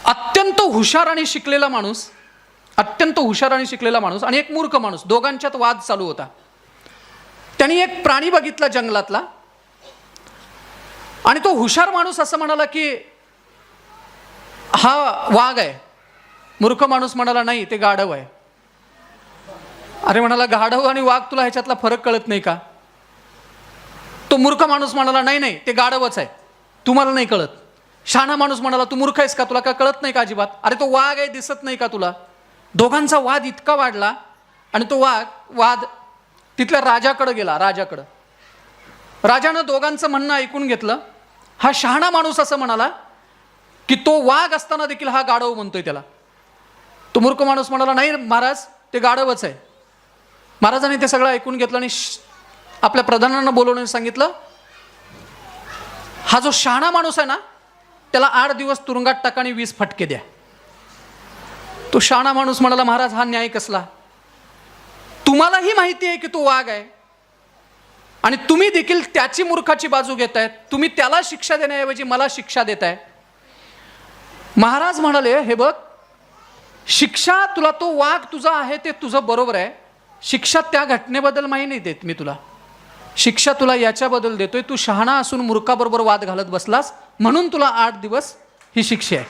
अत्यंत हुशार आणि शिकलेला माणूस, अत्यंत हुशार आणि शिकलेला माणूस आणि एक मूर्ख माणूस, दोघांच्यात वाद चालू होता. त्यांनी एक प्राणी बघितला जंगलातला आणि तो हुशार माणूस असं म्हणाला की हा वाघ आहे. मूर्ख माणूस म्हणाला नाही, ते गाढव आहे. अरे म्हणाला, गाढव आणि वाघ तुला ह्याच्यातला फरक कळत नाही का? तो मूर्ख माणूस म्हणाला नाही नाही, ते गाढवच आहे, तुम्हाला नाही कळत. शहाणा माणूस म्हणाला, तू मूर्ख आहेस का, तुला काय कळत नाही का अजिबात? अरे तो वाघ आहे, दिसत नाही का तुला? दोघांचा वाद इतका वाढला आणि तो वाद तिथल्या राजाकडे गेला. राजानं दोघांचं म्हणणं ऐकून घेतलं. हा शहाणा माणूस असं म्हणाला की तो वाघ असताना देखील हा गाढव म्हणतोय त्याला. तो मूर्ख माणूस म्हणाला नाही महाराज, ते गाढवच आहे. महाराजांनी ते सगळं ऐकून घेतलं आणि आपल्या प्रधानांना बोलवून सांगितलं, हा जो शहाणा माणूस आहे ना, त्याला 8 दिवस तुरुंगात टाका आणि 20 फटके द्या. तो शहाणा माणूस म्हणाला, महाराज हा न्याय कसला? तुम्हालाही माहिती आहे की तो वाघ आहे आणि तुम्ही देखील त्याची मूर्खाची बाजू घेताय. तुम्ही त्याला शिक्षा देण्याऐवजी मला शिक्षा देताय. महाराज म्हणाले, हे बघ, शिक्षा तुला तो वाघ तुझा आहे ते तुझं बरोबर आहे. शिक्षा त्या घटनेबद्दल माहिती नाही देत मी तुला. शिक्षा तुला याच्याबद्दल देतोय, तू शहाणा असून मूर्खाबरोबर वाद घालत बसलास म्हणून तुला 8 दिवस ही शिक्षा आहे.